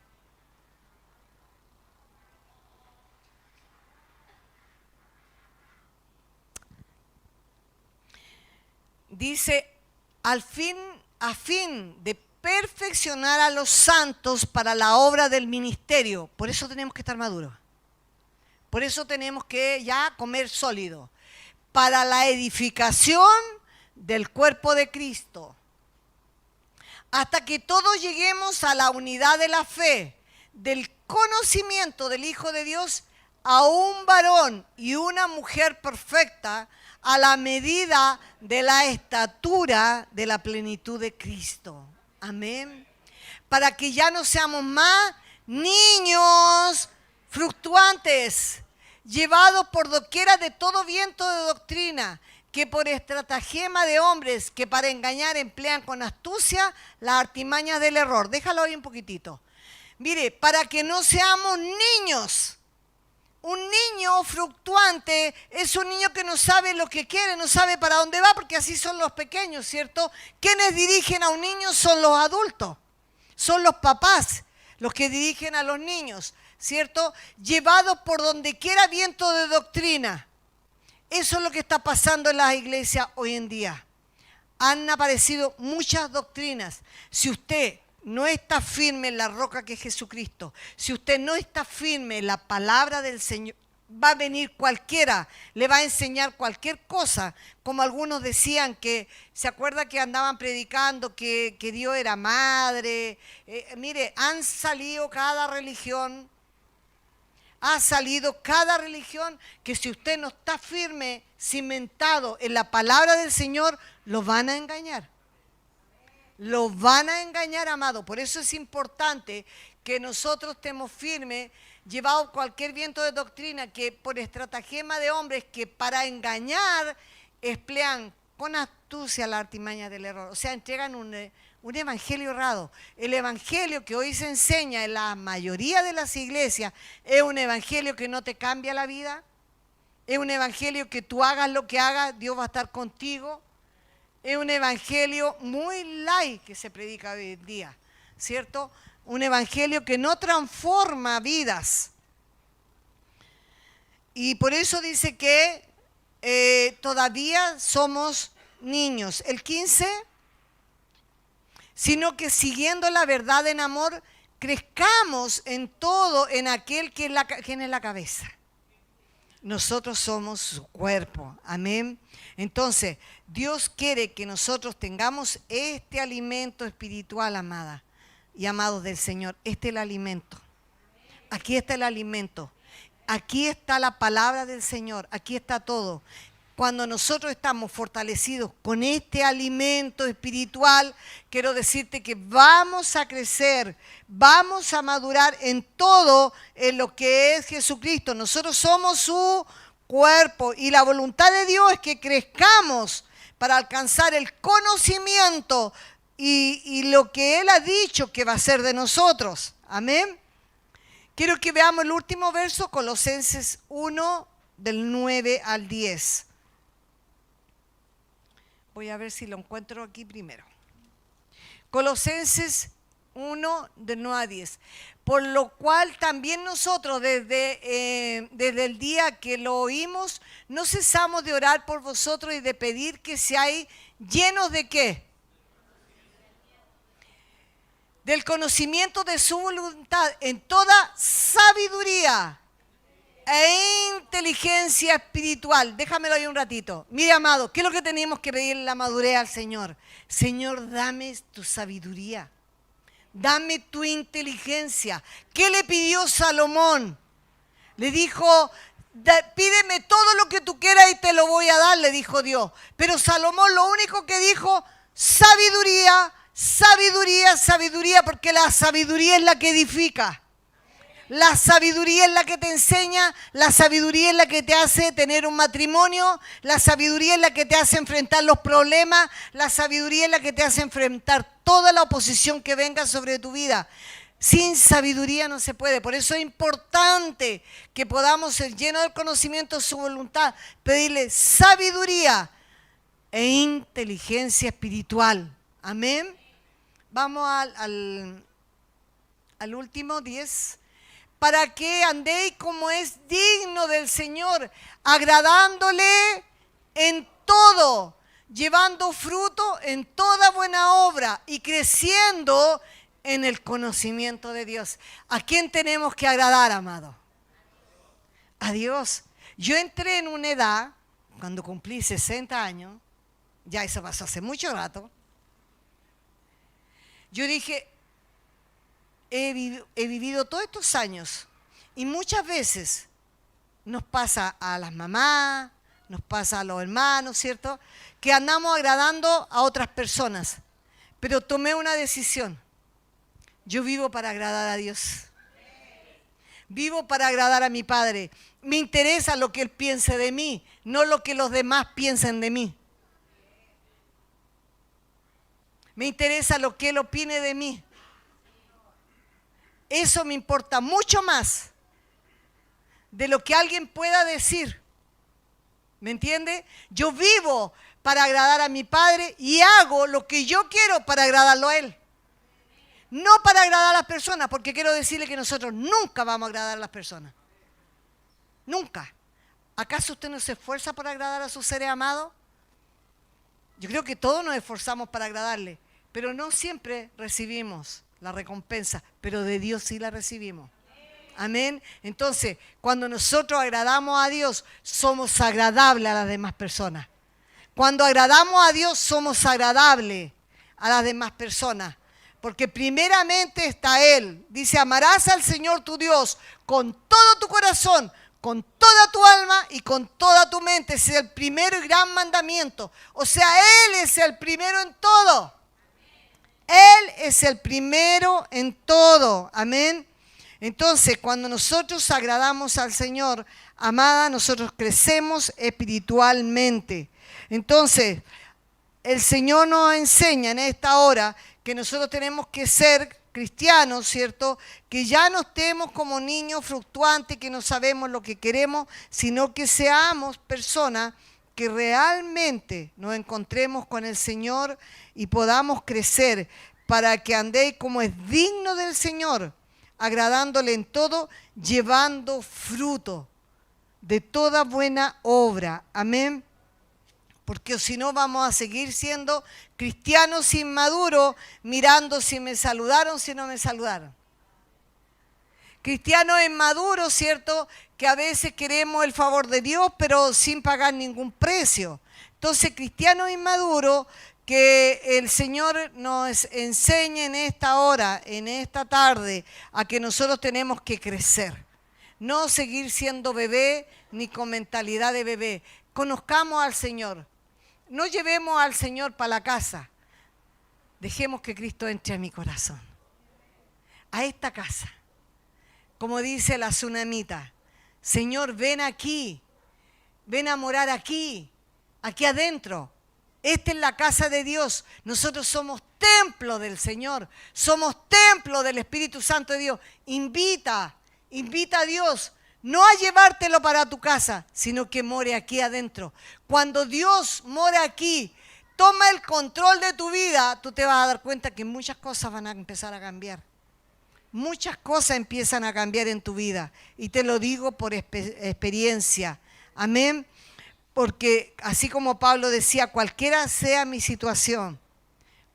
Dice, a fin de perfeccionar a los santos para la obra del ministerio. Por eso tenemos que estar maduros. Por eso tenemos que ya comer sólido. Para la edificación del cuerpo de Cristo. Hasta que todos lleguemos a la unidad de la fe, del conocimiento del Hijo de Dios, a un varón y una mujer perfecta, a la medida de la estatura de la plenitud de Cristo. Amén. Para que ya no seamos más niños fluctuantes, llevados por doquiera de todo viento de doctrina, que por estratagema de hombres que para engañar emplean con astucia las artimañas del error. Déjalo ahí un poquitito. Mire, para que no seamos niños. Un niño fluctuante es un niño que no sabe lo que quiere, no sabe para dónde va, porque así son los pequeños, ¿cierto? Quienes dirigen a un niño son los adultos, son los papás los que dirigen a los niños, ¿cierto? Llevados por donde quiera viento de doctrina. Eso es lo que está pasando en las iglesias hoy en día. Han aparecido muchas doctrinas. Si usted no está firme en la roca que es Jesucristo, si usted no está firme en la palabra del Señor, va a venir cualquiera, le va a enseñar cualquier cosa, como algunos decían que, ¿se acuerda que andaban predicando que Dios era madre? Mire, han salido cada religión, que si usted no está firme, cimentado en la palabra del Señor, lo van a engañar. Lo van a engañar, amado. Por eso es importante que nosotros estemos firmes, llevados cualquier viento de doctrina, que por estratagema de hombres que para engañar emplean con astucia la artimaña del error. O sea, entregan un evangelio errado. El evangelio que hoy se enseña en la mayoría de las iglesias es un evangelio que no te cambia la vida. Es un evangelio que tú hagas lo que hagas, Dios va a estar contigo. Es un evangelio muy light que se predica hoy en día, ¿cierto? Un evangelio que no transforma vidas. Y por eso dice que todavía somos niños. El 15, sino que siguiendo la verdad en amor, crezcamos en todo en aquel que es la cabeza. Nosotros somos su cuerpo. Amén. Entonces, Dios quiere que nosotros tengamos este alimento espiritual, amada y amados del Señor. Este es el alimento. Aquí está el alimento. Aquí está la palabra del Señor. Aquí está todo. Cuando nosotros estamos fortalecidos con este alimento espiritual, quiero decirte que vamos a crecer, vamos a madurar en todo en lo que es Jesucristo. Nosotros somos su cuerpo y la voluntad de Dios es que crezcamos para alcanzar el conocimiento y lo que Él ha dicho que va a ser de nosotros. Amén. Quiero que veamos el último verso, Colosenses 1, del 9 al 10. Voy a ver si lo encuentro aquí primero. Colosenses 1, del 9 a 10. Por lo cual también nosotros desde el día que lo oímos, no cesamos de orar por vosotros y de pedir que seáis llenos de ¿qué? del conocimiento de su voluntad en toda sabiduría e inteligencia espiritual. Déjamelo ahí un ratito. Mire, amado, ¿qué es lo que tenemos que pedirle la madurez al Señor? Señor, dame tu sabiduría. Dame tu inteligencia. ¿Qué le pidió Salomón? Le dijo, pídeme todo lo que tú quieras y te lo voy a dar, le dijo Dios. Pero Salomón lo único que dijo, sabiduría, sabiduría, sabiduría, porque la sabiduría es la que edifica. La sabiduría es la que te enseña, la sabiduría es la que te hace tener un matrimonio, la sabiduría es la que te hace enfrentar los problemas, la sabiduría es la que te hace enfrentar toda la oposición que venga sobre tu vida. Sin sabiduría no se puede, por eso es importante que podamos ser llenos del conocimiento de su voluntad, pedirle sabiduría e inteligencia espiritual. Amén. Vamos al último 10. Para que andéis como es digno del Señor, agradándole en todo, llevando fruto en toda buena obra y creciendo en el conocimiento de Dios. ¿A quién tenemos que agradar, amado? A Dios. Yo entré en una edad, cuando cumplí 60 años, ya eso pasó hace mucho rato, yo dije, he vivido todos estos años y muchas veces nos pasa a las mamás, nos pasa a los hermanos, ¿cierto? Que andamos agradando a otras personas. Pero tomé una decisión. Yo vivo para agradar a Dios. Vivo para agradar a mi Padre. Me interesa lo que Él piense de mí, no lo que los demás piensen de mí. Me interesa lo que Él opine de mí. Eso me importa mucho más de lo que alguien pueda decir. ¿Me entiende? Yo vivo para agradar a mi Padre y hago lo que yo quiero para agradarlo a Él. No para agradar a las personas, porque quiero decirle que nosotros nunca vamos a agradar a las personas. Nunca. ¿Acaso usted no se esfuerza para agradar a sus seres amados? Yo creo que todos nos esforzamos para agradarle, pero no siempre recibimos la recompensa, pero de Dios sí la recibimos. Amén. Entonces, cuando nosotros agradamos a Dios, somos agradables a las demás personas. Cuando agradamos a Dios, somos agradables a las demás personas. Porque primeramente está Él. Dice, amarás al Señor tu Dios con todo tu corazón, con toda tu alma y con toda tu mente. Ese es el primero y gran mandamiento. O sea, Él es el primero en todo. Él es el primero en todo. Amén. Entonces, cuando nosotros agradamos al Señor, amada, nosotros crecemos espiritualmente. Entonces, el Señor nos enseña en esta hora que nosotros tenemos que ser cristianos, ¿cierto? Que ya no estemos como niños fluctuantes, que no sabemos lo que queremos, sino que seamos personas que realmente nos encontremos con el Señor y podamos crecer para que andéis como es digno del Señor, agradándole en todo, llevando fruto de toda buena obra. Amén. Porque si no vamos a seguir siendo cristianos inmaduros, mirando si me saludaron, si no me saludaron. Cristianos inmaduros, ¿cierto? Que a veces queremos el favor de Dios, pero sin pagar ningún precio. Entonces, cristianos inmaduros, que el Señor nos enseñe en esta hora, en esta tarde, a que nosotros tenemos que crecer. No seguir siendo bebé, ni con mentalidad de bebé. Conozcamos al Señor. No llevemos al Señor para la casa. Dejemos que Cristo entre a mi corazón. A esta casa. Como dice la tsunamita, Señor, ven aquí, ven a morar aquí, aquí adentro. Esta es la casa de Dios. Nosotros somos templo del Señor, somos templo del Espíritu Santo de Dios. Invita a Dios, no a llevártelo para tu casa, sino que more aquí adentro. Cuando Dios mora aquí, toma el control de tu vida, tú te vas a dar cuenta que muchas cosas van a empezar a cambiar. Muchas cosas empiezan a cambiar en tu vida. Y te lo digo por experiencia. Amén. Porque así como Pablo decía, cualquiera sea mi situación,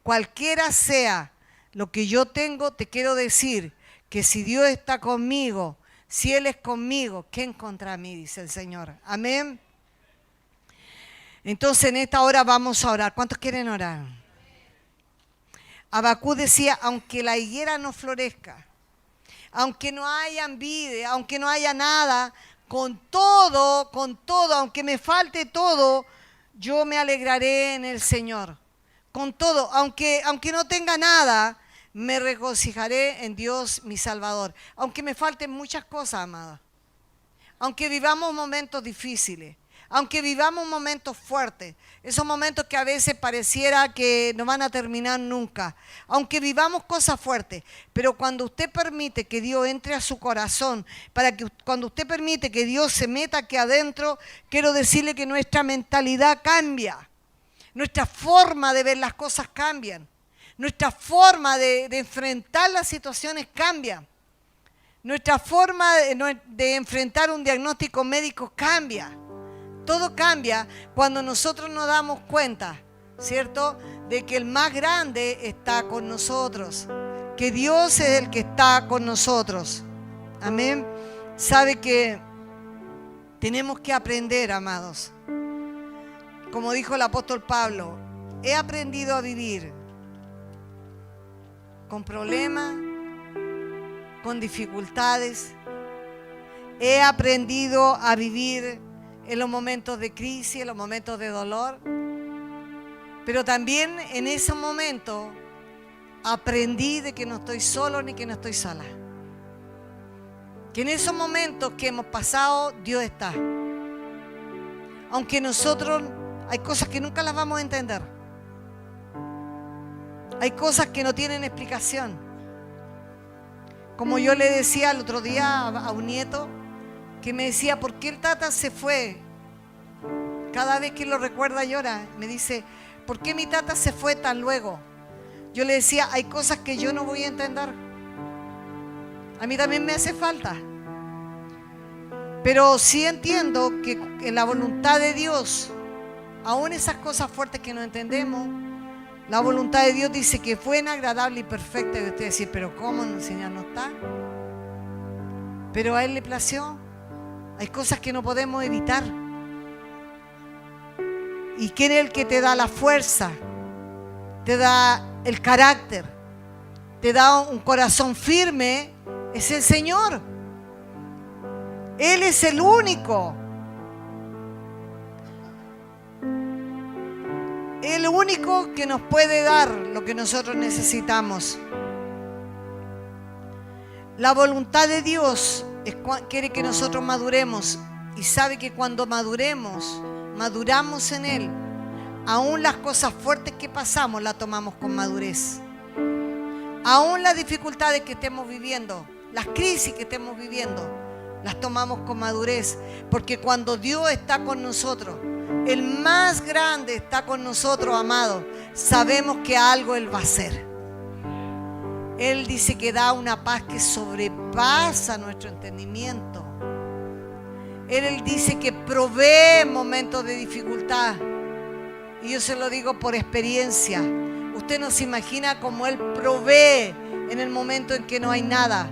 cualquiera sea lo que yo tengo, te quiero decir que si Dios está conmigo, si Él es conmigo, ¿quién contra mí? Dice el Señor. Amén. Entonces en esta hora vamos a orar. ¿Cuántos quieren orar? Habacuc decía, aunque la higuera no florezca, aunque no haya envidia, aunque no haya nada, con todo, aunque me falte todo, yo me alegraré en el Señor. Con todo, aunque no tenga nada, me regocijaré en Dios mi Salvador. Aunque me falten muchas cosas, amada. Aunque vivamos momentos difíciles, aunque vivamos momentos fuertes, esos momentos que a veces pareciera que no van a terminar nunca, aunque vivamos cosas fuertes, pero cuando usted permite que Dios entre a su corazón, cuando usted permite que Dios se meta aquí adentro, quiero decirle que nuestra mentalidad cambia, nuestra forma de ver las cosas cambia, nuestra forma de enfrentar las situaciones cambia. Nuestra forma de enfrentar un diagnóstico médico cambia. Todo cambia cuando nosotros nos damos cuenta, ¿cierto?, de que el más grande está con nosotros, que Dios es el que está con nosotros. Amén. Sabe que tenemos que aprender, amados. Como dijo el apóstol Pablo, he aprendido a vivir con problemas, con dificultades. He aprendido a vivir en los momentos de crisis, en los momentos de dolor. Pero también en ese momento aprendí de que no estoy solo ni que no estoy sola. Que en esos momentos que hemos pasado, Dios está. Aunque nosotros hay cosas que nunca las vamos a entender. Hay cosas que no tienen explicación. Como yo le decía el otro día a un nieto, que me decía, ¿por qué el tata se fue? Cada vez que lo recuerda llora. Me dice, ¿por qué mi tata se fue tan luego? Yo le decía, hay cosas que yo no voy a entender. A mí también me hace falta. Pero sí entiendo que en la voluntad de Dios, aún esas cosas fuertes que no entendemos, la voluntad de Dios dice que es buena, agradable y perfecta. Y usted dice, pero ¿cómo el Señor no está? Pero a Él le plació. Hay cosas que no podemos evitar. ¿Y quién es el que te da la fuerza? Te da el carácter, te da un corazón firme. Es el Señor. Él es el único. El único que nos puede dar lo que nosotros necesitamos. La voluntad de Dios quiere que nosotros maduremos, y sabe que cuando maduramos en Él, aún las cosas fuertes que pasamos las tomamos con madurez. Aún las dificultades que estemos viviendo, las crisis que estemos viviendo, las tomamos con madurez, porque cuando Dios está con nosotros, el más grande está con nosotros, amado, sabemos que algo Él va a hacer. Él dice que da una paz que sobrepasa nuestro entendimiento. Él dice que provee momentos de dificultad. Y yo se lo digo por experiencia. Usted no se imagina cómo Él provee en el momento en que no hay nada.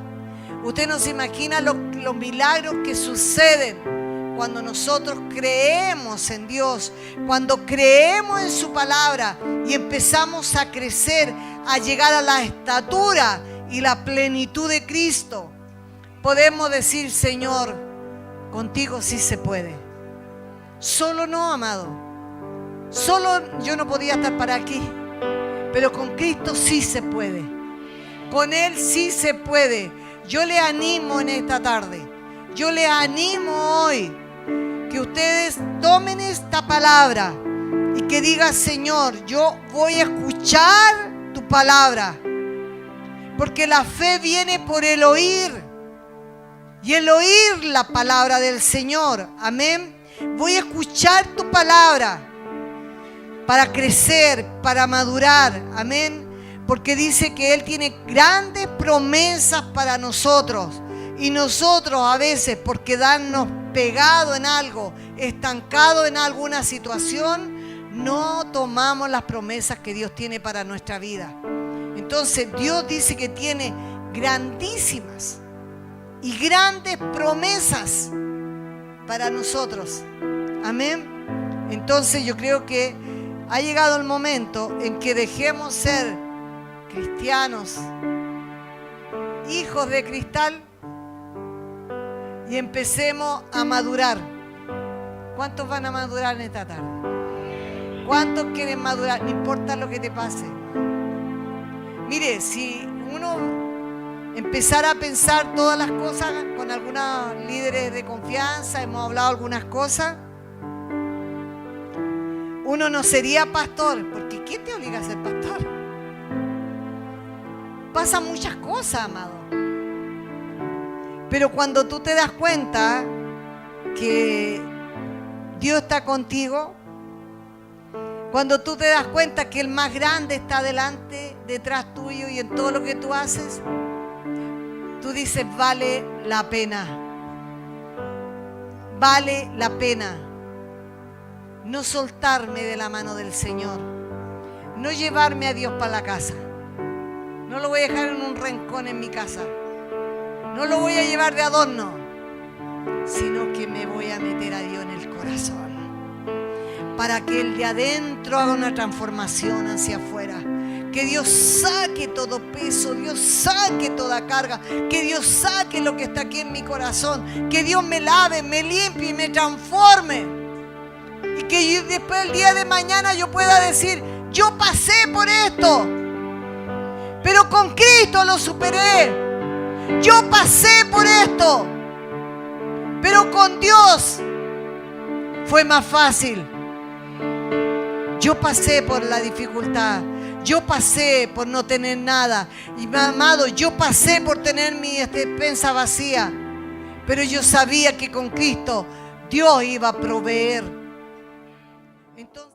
Usted no se imagina los milagros que suceden cuando nosotros creemos en Dios, cuando creemos en su palabra y empezamos a crecer, a llegar a la estatura y la plenitud de Cristo. Podemos decir, Señor, contigo sí se puede. Solo no, amado. Solo yo no podía estar para aquí, pero con Cristo sí se puede. Con Él sí se puede. Yo le animo en esta tarde. Yo le animo hoy que ustedes tomen esta palabra y que digan, Señor, yo voy a escuchar tu palabra, porque la fe viene por el oír, y el oír la palabra del Señor. Amén. Voy a escuchar tu palabra para crecer, para madurar. Amén. Porque dice que Él tiene grandes promesas para nosotros. Y nosotros a veces, por quedarnos pegados en algo, estancados en alguna situación, no tomamos las promesas que Dios tiene para nuestra vida. Entonces Dios dice que tiene grandísimas y grandes promesas para nosotros. Amén. Entonces yo creo que ha llegado el momento en que dejemos ser cristianos, hijos de cristal, y empecemos a madurar. ¿Cuántos van a madurar en esta tarde? ¿Cuántos quieren madurar? No importa lo que te pase. Mire, si uno empezara a pensar todas las cosas con algunos líderes de confianza, hemos hablado algunas cosas, uno no sería pastor, porque ¿quién te obliga a ser pastor? Pasan muchas cosas, amado. Pero cuando tú te das cuenta que Dios está contigo, cuando tú te das cuenta que el más grande está delante, detrás tuyo y en todo lo que tú haces, tú dices, vale la pena. Vale la pena no soltarme de la mano del Señor, no llevarme a Dios para la casa. No lo voy a dejar en un rincón en mi casa. No lo voy a llevar de adorno, sino que me voy a meter a Dios en el corazón, para que el de adentro haga una transformación hacia afuera. Que Dios saque todo peso, Dios saque toda carga, que Dios saque lo que está aquí en mi corazón, que Dios me lave, me limpie y me transforme. Y que después el día de mañana yo pueda decir, yo pasé por esto, pero con Cristo lo superé. Yo pasé por esto, pero con Dios fue más fácil. Yo pasé por la dificultad. Yo pasé por no tener nada. Y mi amado, yo pasé por tener mi despensa vacía. Pero yo sabía que con Cristo Dios iba a proveer. Entonces,